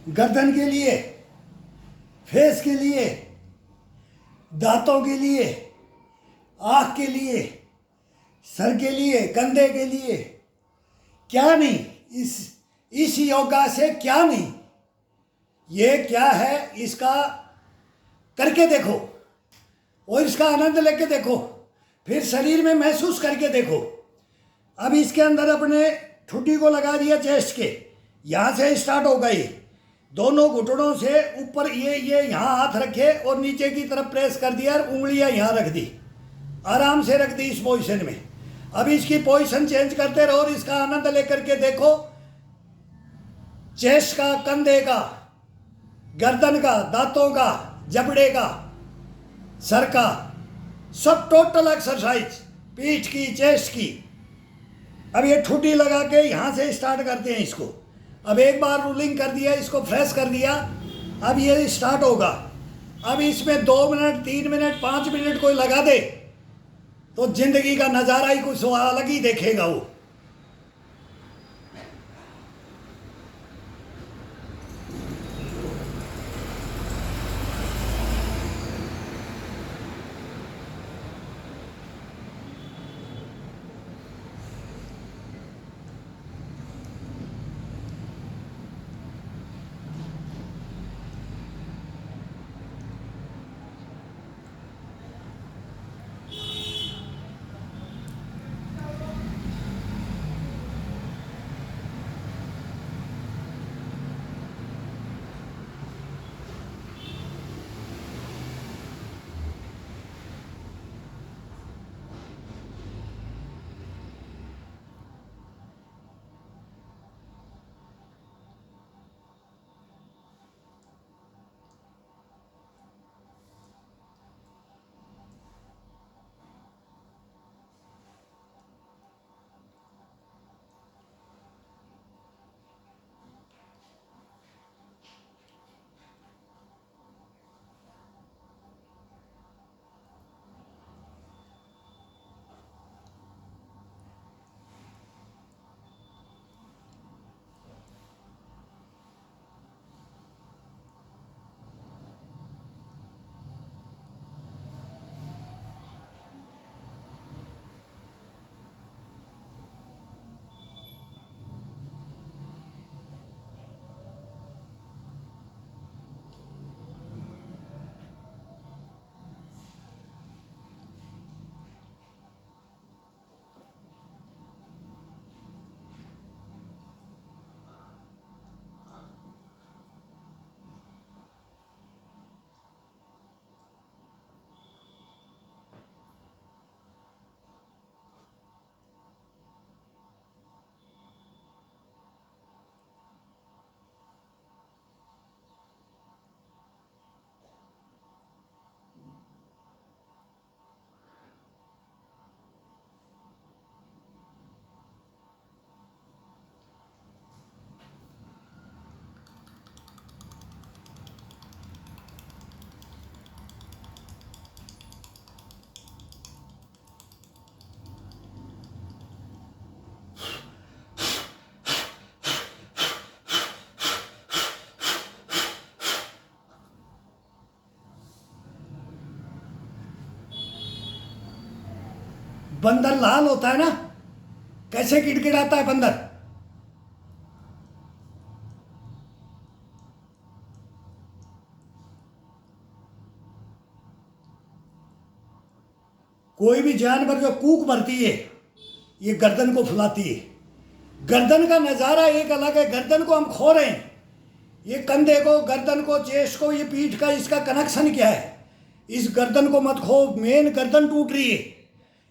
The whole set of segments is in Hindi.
गर्दन के लिए, फेस के लिए, दांतों के लिए, आँख के लिए, सर के लिए, कंधे के लिए, क्या नहीं, इस योगा से क्या नहीं। ये क्या है, इसका करके देखो और इसका आनंद लेके देखो, फिर शरीर में महसूस करके देखो। अब इसके अंदर अपने ठुड्डी को लगा दिया चेस्ट के, यहाँ से स्टार्ट होगा ये, दोनों घुटनों से ऊपर ये यहाँ हाथ रखे और नीचे की तरफ प्रेस कर दिया और उंगलियां यहाँ रख दी, आराम से रख दी इस पोजीशन में। अब इसकी पोजीशन चेंज करते रहो और इसका आनंद लेकर के देखो। चेस्ट का, कंधे का, गर्दन का, दांतों का, जबड़े का, सर का, सब टोटल एक्सरसाइज, पीठ की, चेस्ट की। अब ये ठुड्डी लगा के यहाँ से स्टार्ट करते हैं इसको। अब एक बार रूलिंग कर दिया, इसको फ्रेश कर दिया, अब ये स्टार्ट होगा। अब इसमें 2 मिनट, 3 मिनट, 5 मिनट कोई लगा दे तो जिंदगी का नज़ारा ही कुछ अलग ही देखेगा वो। बंदर लाल होता है ना, कैसे किड़किड़ाता है बंदर। कोई भी जानवर जो कूक भरती है, ये गर्दन को फुलाती है। गर्दन का नज़ारा एक अलग है, गर्दन को हम खो रहे हैं। ये कंधे को, गर्दन को, चेस्ट को, ये पीठ का, इसका कनेक्शन क्या है? इस गर्दन को मत खो, मेन गर्दन टूट रही है।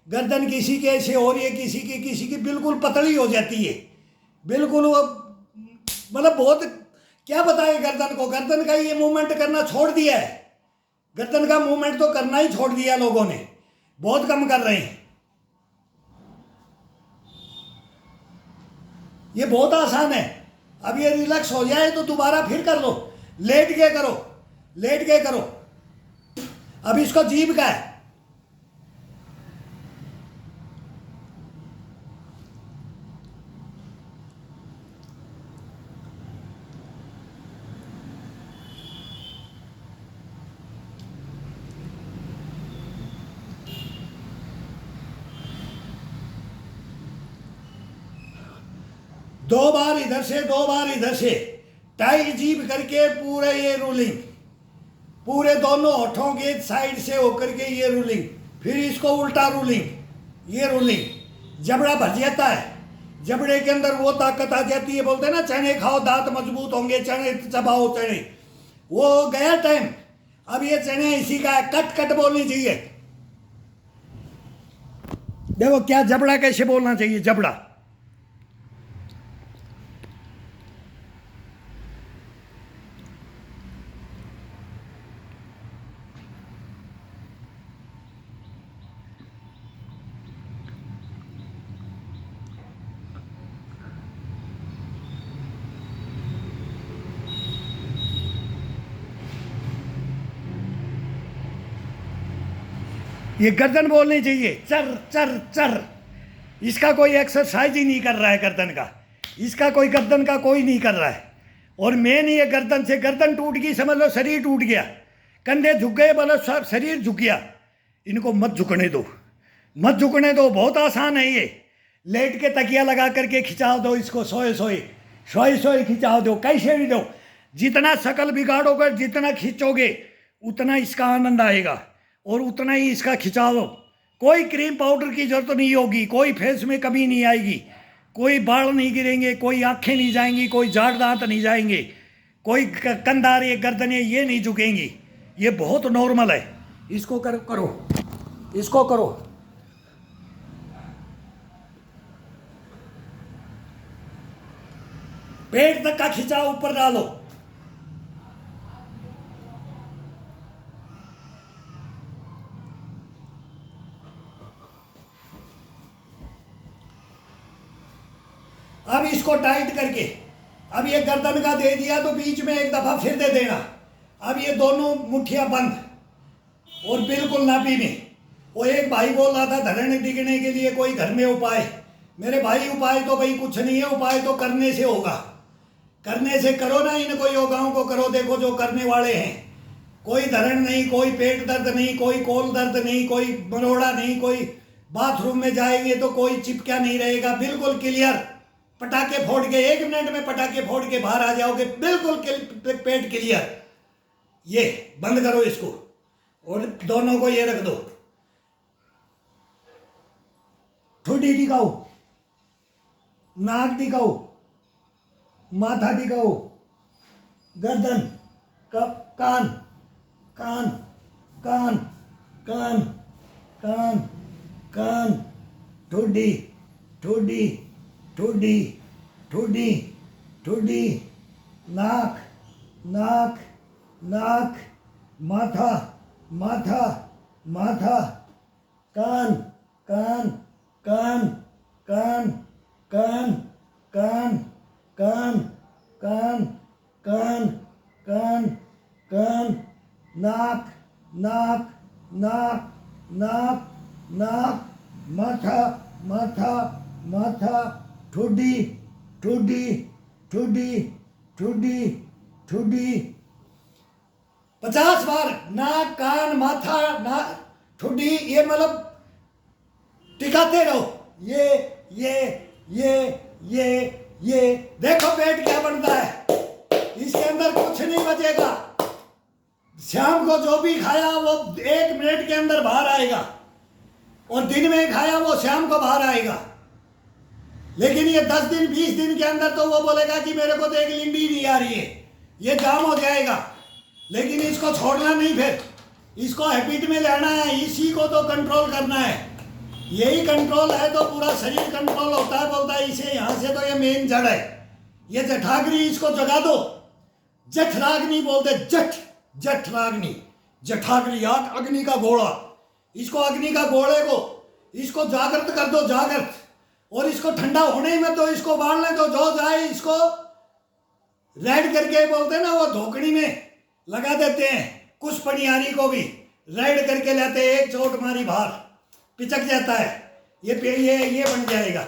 गर्दन किसी की ऐसे हो रही है, किसी की बिल्कुल पतली हो जाती है, बिल्कुल वो मतलब बहुत, क्या बताए गर्दन को। गर्दन का ये मूवमेंट करना छोड़ दिया है, गर्दन का मूवमेंट तो करना ही छोड़ दिया लोगों ने, बहुत कम कर रहे हैं। ये बहुत आसान है। अब ये रिलैक्स हो जाए तो दोबारा फिर कर लो, लेट के करो, लेट के करो। अब इसको जीभ का है, 2 बार इधर से 2 बार इधर से, टाइट जीभ करके पूरे ये रूलिंग, पूरे दोनों होठों के साइड से होकर के ये रूलिंग, फिर इसको उल्टा रूलिंग, ये रूलिंग, जबड़ा भर जाता है, जबड़े के अंदर वो ताकत आ जाती है, बोलते हैं ना चने खाओ दांत मजबूत होंगे, चने चबाओ चने, वो गया टाइम। अब ये चने इसी का है, कट कट बोलनी चाहिए। देखो क्या जबड़ा कैसे बोलना चाहिए, जबड़ा। ये गर्दन बोलनी चाहिए, चर चर चर। इसका कोई एक्सरसाइज ही नहीं कर रहा है गर्दन का, इसका कोई गर्दन का कोई नहीं कर रहा है। और मेन ये गर्दन से, गर्दन टूट गई समझ लो शरीर टूट गया, कंधे झुक गए बोलो सब शरीर झुक गया। इनको मत झुकने दो, मत झुकने दो, बहुत आसान है ये। लेट के तकिया लगा करके खिंचाव दो इसको, सोए सोए सोए सोए खिंचाव दो, कैसे भी दो। जितना शकल बिगाड़ोगे, जितना खींचोगे उतना इसका आनंद आएगा और उतना ही इसका खिंचाव। कोई क्रीम पाउडर की जरूरत नहीं होगी, कोई फेस में कमी नहीं आएगी, कोई बाल नहीं गिरेंगे, कोई आंखें नहीं जाएंगी, कोई जाड़ दांत नहीं जाएंगे, कोई कंधार ये गर्दनें ये नहीं झुकेंगी। ये बहुत नॉर्मल है। इसको करो करो, इसको करो। पेट तक का खिंचाव ऊपर डालो। अब इसको टाइट करके, अब ये गर्दन का दे दिया तो बीच में एक दफा फिर दे देना। अब ये दोनों मुट्ठियां बंद और बिल्कुल नाभि में। वो एक भाई बोल रहा था धरण दिखने के लिए कोई घर में उपाय। मेरे भाई उपाय तो भाई कुछ नहीं है, उपाय तो करने से होगा। करने से करो ना, इनको योगाओं को करो, देखो जो करने वाले हैं। कोई धरण नहीं, कोई पेट दर्द नहीं, कोई कोल दर्द नहीं, कोई मरोड़ा नहीं, कोई बाथरूम में जाएंगे तो कोई चिपका नहीं रहेगा, बिल्कुल क्लियर। पटाखे फोड़ के 1 मिनट में पटाखे फोड़ के बाहर आ जाओगे, बिल्कुल पेट क्लियर। ये बंद करो इसको और दोनों को ये रख दो। ठुड्डी दिखाओ, नाक दिखाओ, माथा दिखाओ, गर्दन, कान कान कान कान कान कान, ठुड्डी ठुड्डी ठुड्डी ठुड्डी ठुड्डी, नाक नाक नाक, माथा माथा माथा, कान कान कान कान कान कान कान कान कान कान कान, नाक नाक नाक नाक नाक, माथा माथा माथा, ठुड्डी ठुड्डी ठुड्डी ठुड्डी ठुड्डी। 50 बार नाक कान माथा नाक ठुड्डी, ये मतलब टिकाते रहो। ये देखो पेट क्या बनता है, इसके अंदर कुछ नहीं बचेगा। शाम को जो भी खाया वो 1 मिनट के अंदर बाहर आएगा, और दिन में खाया वो शाम को बाहर आएगा। लेकिन ये 10 दिन 20 दिन के अंदर तो वो बोलेगा कि मेरे को तो एक लिंडी नहीं आ रही है, ये जाम हो जाएगा। लेकिन इसको छोड़ना नहीं, फिर इसको हैबिट में लाना है, इसी को तो कंट्रोल करना है। यही कंट्रोल है तो पूरा शरीर कंट्रोल होता है। बोलता है इसे यहाँ से तो ये मेन जड़ है। ये जठाग्नि, इसको जगा दो। जठराग्नि बोलते, जठराग्नि, जठाग्नि, आग अग्नि का घोड़ा। इसको अग्नि का घोड़े को इसको जागृत कर दो, जागृत। और इसको ठंडा होने में तो इसको बांधने दो, जो जाए इसको रेड करके बोलते हैं ना, वो धोकड़ी में लगा देते हैं। कुछ पनियारी को भी रेड करके लाते हैं, एक चोट मारी बाहर पिचक जाता है, ये बन जाएगा।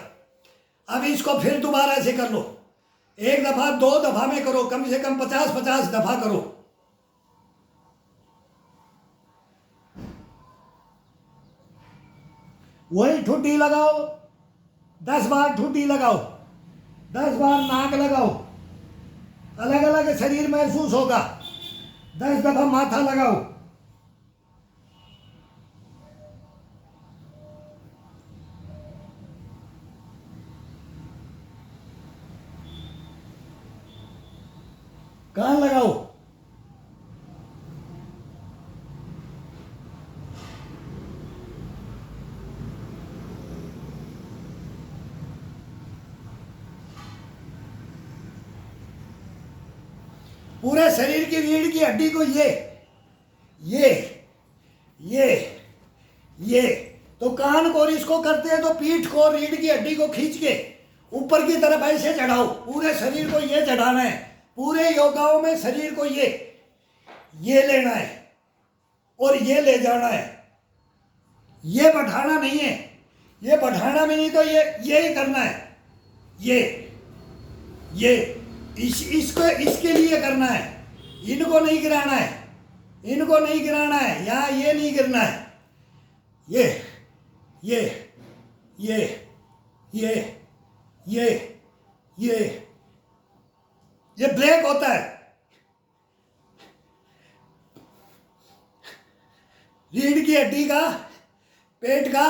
अब इसको फिर दोबारा से कर लो, 1 दफा 2 दफा में करो, कम से कम 50-50 दफा करो। वही ठुड्डी लगाओ, 10 बार ठुड्डी लगाओ, 10 बार नाक लगाओ, अलग अलग शरीर महसूस होगा। 10 दफा माथा लगाओ। कान लगाओ। पूरे शरीर की रीढ़ की हड्डी को ये ये तो कान को और इसको करते हैं तो पीठ को रीढ़ की हड्डी को खींच के ऊपर की तरफ ऐसे चढ़ाओ। पूरे शरीर को ये चढ़ाना है। पूरे योगाओं में शरीर को ये लेना है और ये ले जाना है। ये बैठाना नहीं है, ये बैठाना भी नहीं, तो ये ही करना है। ये इसको इसके लिए करना है। इनको नहीं गिराना है, इनको नहीं गिराना है, यहाँ ये नहीं गिरना है। ये ये ये ये ये ये ये ब्रेक होता है। रीढ़ की हड्डी का, पेट का,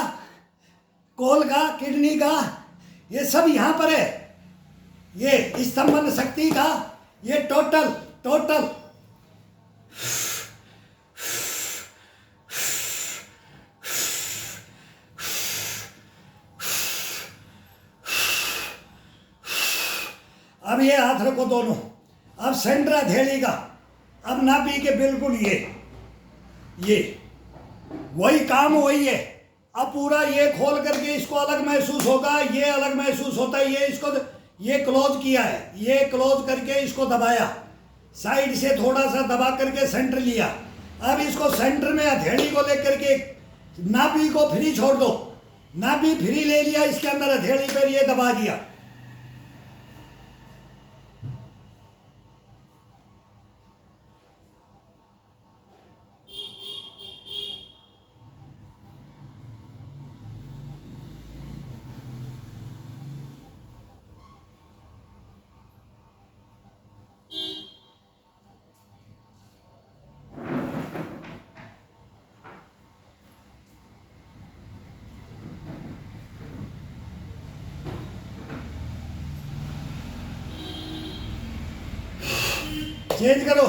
कोल का, किडनी का, ये सब यहाँ पर है। ये स्तंभन शक्ति का ये टोटल अब ये हाथ रखो दोनों। अब सेंटर हथेली का, अब नाभि के बिल्कुल ये वही काम वही है। अब पूरा ये खोल करके इसको अलग महसूस होगा, ये अलग महसूस होता है। ये क्लोज किया है, ये क्लोज करके इसको दबाया, साइड से थोड़ा सा दबा करके सेंटर लिया। अब इसको सेंटर में हथेली को लेकर के नाभि को फ्री छोड़ दो। नाभि फ्री ले लिया, इसके अंदर हथेली पर ये दबा दिया। चेंज करो।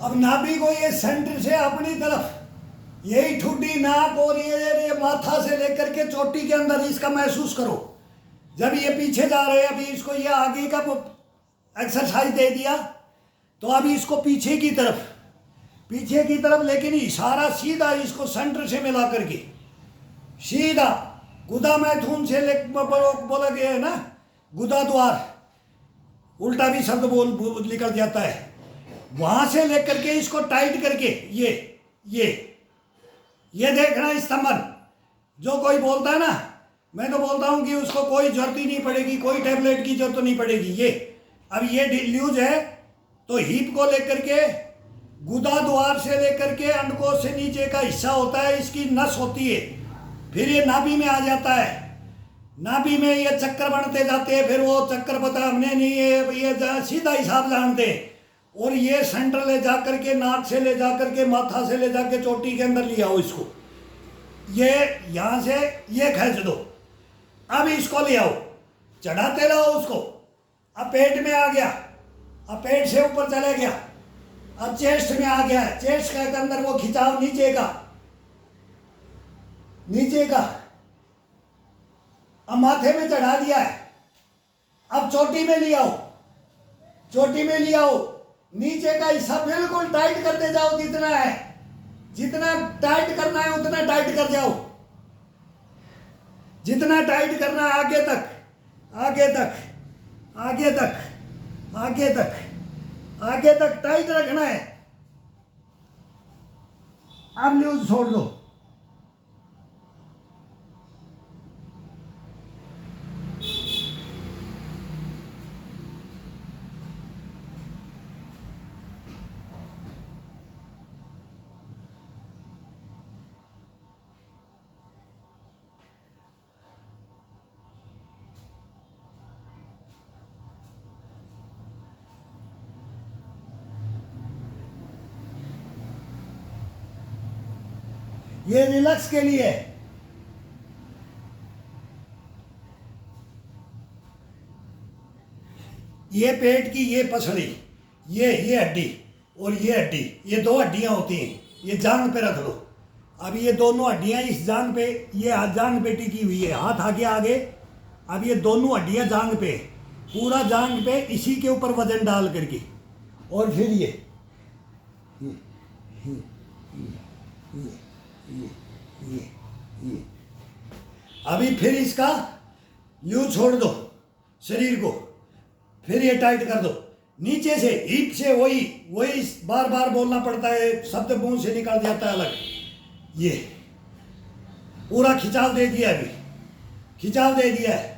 अब नाभि को ये सेंटर से अपनी तरफ, यही ठुड्डी, नाक और ये माथा से लेकर के चोटी के अंदर इसका महसूस करो। जब ये पीछे जा रहे हैं, अभी इसको ये आगे का एक्सरसाइज दे दिया, तो अभी इसको पीछे की तरफ, लेकिन इशारा सीधा इसको सेंटर से मिला करके सीधा गुदा मैथुन से बोला गया है ना, गुदा द्वार, उल्टा भी शब्द निकल जाता है। वहां से लेकर के इसको टाइट करके ये ये देखना स्तंभन। जो कोई बोलता है ना, मैं तो बोलता हूं कि उसको कोई जरूरत ही नहीं पड़ेगी, कोई टैबलेट की जरूरत नहीं पड़ेगी। ये अब ये ल्यूज है तो हिप को लेकर के गुदा द्वार से लेकर के अंडकोश से नीचे का हिस्सा होता है, इसकी नस होती है, फिर ये नाभि में आ जाता है। नाभि में ये चक्कर बनते जाते हैं, फिर वो चक्कर पता हमने नहीं है, ये सीधा हिसाब जानते हैं। और ये सेंटर ले जा करके, नाक से ले जा करके, माथा से ले जाके चोटी के अंदर ले आओ इसको। ये यहाँ से ये खींच दो, अब इसको ले आओ, चढ़ाते रहो उसको। अब पेट में आ गया, अब पेट से ऊपर चले गया, अब चेस्ट में आ गया है, चेस्ट के अंदर वो खिंचाव नीचे का, अब माथे में चढ़ा दिया है। अब चोटी में ले आओ, नीचे का हिस्सा बिल्कुल टाइट करते जाओ, जितना है, जितना टाइट करना है उतना टाइट कर जाओ, जितना टाइट करना है, आगे तक टाइट रखना है। अब न्यूज छोड़ दो। ये रिलैक्स के लिए है। ये पेट की ये पसली, ये हड्डी और ये हड्डी, ये दो हड्डियां होती हैं, ये जांघ पे रख लो। अब ये दोनों हड्डियां इस जांघ पे, ये जांघ पे टिकी हुई है, हाथ आगे आगे। अब ये दोनों हड्डियां जांघ पे, पूरा जांघ पे, इसी के ऊपर वजन डाल करके, और फिर ये अभी फिर इसका यूज छोड़ दो शरीर को, फिर ये टाइट कर दो नीचे से, हिप से। वही बार बार बोलना पड़ता है, शब्द मुंह से निकल जाता है अलग। ये पूरा खिंचाव दे दिया, अभी खिंचाव दे दिया है।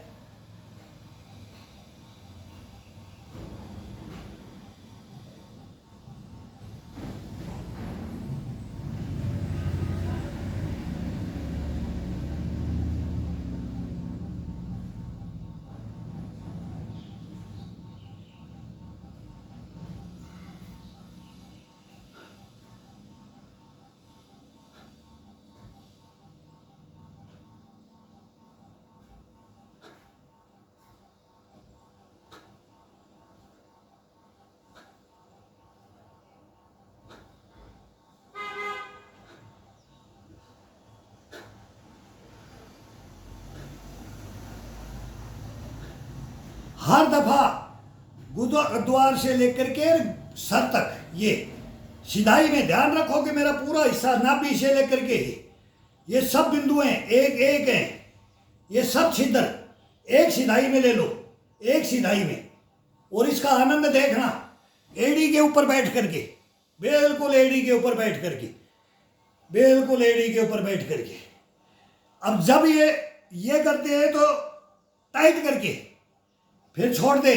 हर दफा गुरुद्वार से लेकर के सर तक, ये सिधाई में ध्यान रखो कि मेरा पूरा हिस्सा नाभि से लेकर के ये सब बिंदु हैं, एक हैं, ये सब छिद्र एक सिधाई में ले लो, एक सिधाई में। और इसका आनंद देखना, एड़ी के ऊपर बैठ करके, बिल्कुल एड़ी के ऊपर बैठ करके, बिल्कुल एड़ी के ऊपर बैठ करके। अब जब ये करते हैं तो टाइट करके, फिर छोड़ दे,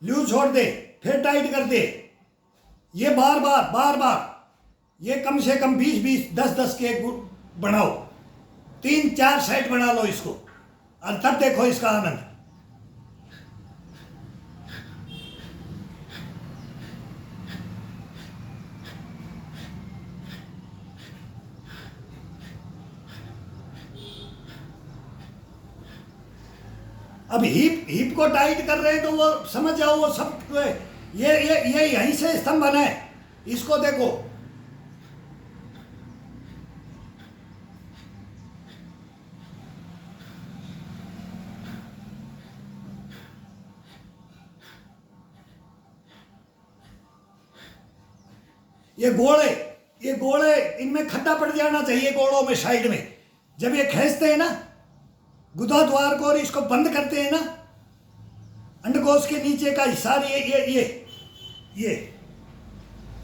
लूज छोड़ दे, फिर टाइट कर दे। ये बार बार ये कम से कम 20-20, 10-10 के बनाओ, 3-4 सेट बना लो इसको, और तब देखो इसका आनंद। अब हिप को टाइट कर रहे हैं तो वो समझ जाओ, वो सब ये यहीं से स्तंभ बना है, इसको देखो। ये गोले इनमें खड्डा पड़ जाना चाहिए, गोड़ों में, साइड में। जब ये खींचते हैं ना गुदा द्वार को और इसको बंद करते हैं ना, अंडकोश के नीचे का हिस्सा,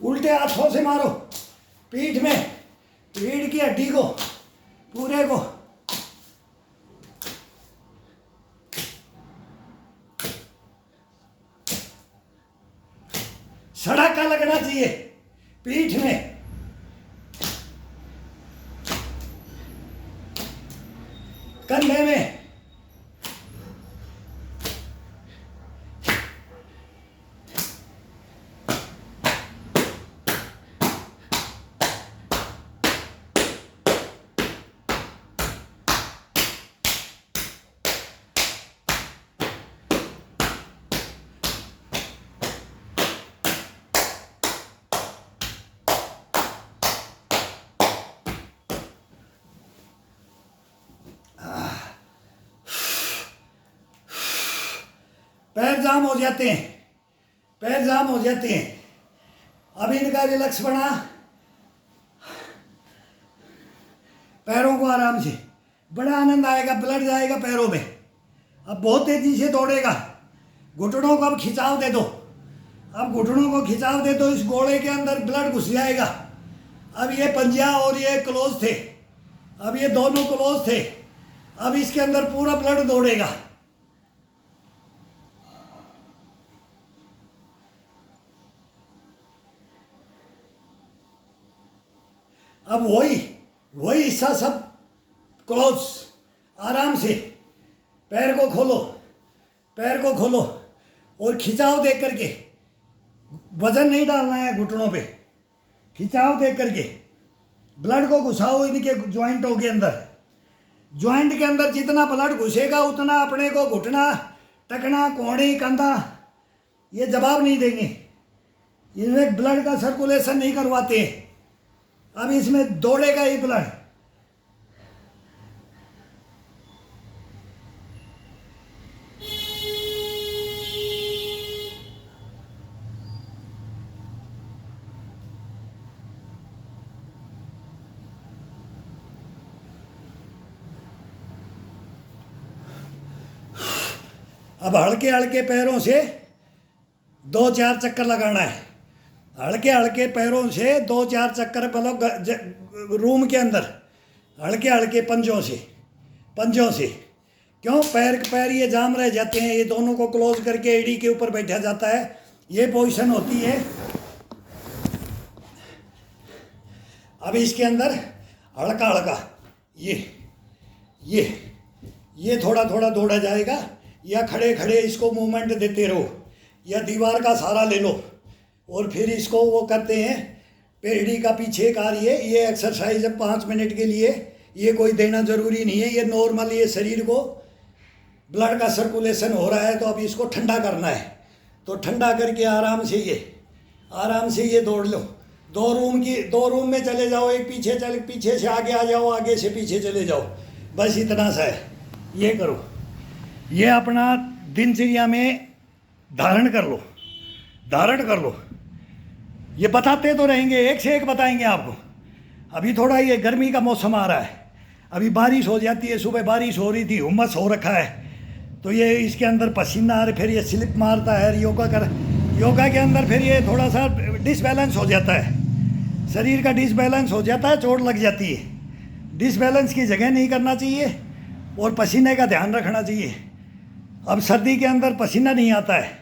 उल्टे हाथों से मारो पीठ में, पीठ की हड्डी को पूरे को। सड़का लगना चाहिए पीठ में। कंधे में। पैर जाम हो जाते हैं, पैर जाम हो जाते हैं। अब इनका रिलैक्स बना, पैरों को आराम से, बड़ा आनंद आएगा, ब्लड जाएगा पैरों में। अब बहुत तेजी से दौड़ेगा। घुटनों को अब खिंचाव दे दो, अब घुटनों को खिंचाव दे दो, इस गोले के अंदर ब्लड घुस जाएगा। अब ये पंजा और ये क्लोज थे, अब ये दोनों क्लोज थे, अब इसके अंदर पूरा ब्लड दौड़ेगा। अब वही हिस्सा सब क्लोज, आराम से पैर को खोलो, पैर को खोलो और खिंचाव दे करके, वजन नहीं डालना है घुटनों पे, खिंचाव दे करके ब्लड को घुसाओ इनके ज्वाइंटों के अंदर। ज्वाइंट के अंदर जितना ब्लड घुसेगा उतना अपने को घुटना, टकना, कोहनी, कंधा ये जवाब नहीं देंगे, इनमें ब्लड का सर्कुलेशन नहीं करवाते। अब इसमें दौड़ेगा ही ब्लड। अब हल्के हल्के पैरों से 2-4 चक्कर लगाना है, हल्के हल्के पैरों से 2-4 चक्कर, मतलब रूम के अंदर हल्के हल्के पंजों से। क्यों? पैर ये जाम रह जाते हैं, ये दोनों को क्लोज करके एड़ी के ऊपर बैठा जाता है। ये पोजीशन होती है। अब इसके अंदर हल्का हल्का ये थोड़ा थोड़ा दौड़ा जाएगा, या खड़े खड़े इसको मूवमेंट देते रहो, या दीवार का सहारा ले लो और फिर इसको वो करते हैं पेड़ी का पीछे कार। ये एक्सरसाइज है 5 मिनट के लिए, ये कोई देना ज़रूरी नहीं है, ये नॉर्मल, ये शरीर को ब्लड का सर्कुलेशन हो रहा है तो अब इसको ठंडा करना है। तो ठंडा करके आराम से ये दौड़ लो। 2 रूम में चले जाओ, एक पीछे से आगे आ जाओ, आगे से पीछे चले जाओ, बस इतना सा है। ये करो, ये अपना दिनचर्या में धारण कर लो। ये बताते तो रहेंगे, एक से एक बताएंगे आपको। अभी थोड़ा ये गर्मी का मौसम आ रहा है, अभी बारिश हो जाती है, सुबह बारिश हो रही थी, हुमस हो रखा है, तो ये इसके अंदर पसीना आ रहा है, फिर ये स्लिप मारता है। योगा के अंदर फिर ये थोड़ा सा डिसबैलेंस हो जाता है, शरीर का डिसबैलेंस हो जाता है, चोट लग जाती है। डिसबैलेंस की जगह नहीं करना चाहिए और पसीने का ध्यान रखना चाहिए। अब सर्दी के अंदर पसीना नहीं आता है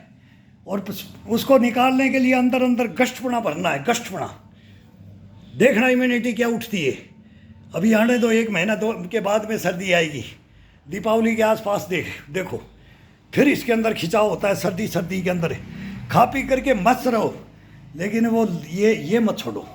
और उसको निकालने के लिए अंदर गश्तपना भरना है, गश्तपना। देखना इम्यूनिटी क्या उठती है। अभी आने दो, 1 महीना 2 के बाद में सर्दी आएगी, दीपावली के आसपास देखो फिर इसके अंदर खिंचाव होता है। सर्दी के अंदर खा पी करके मस्त रहो, लेकिन वो ये मत छोड़ो।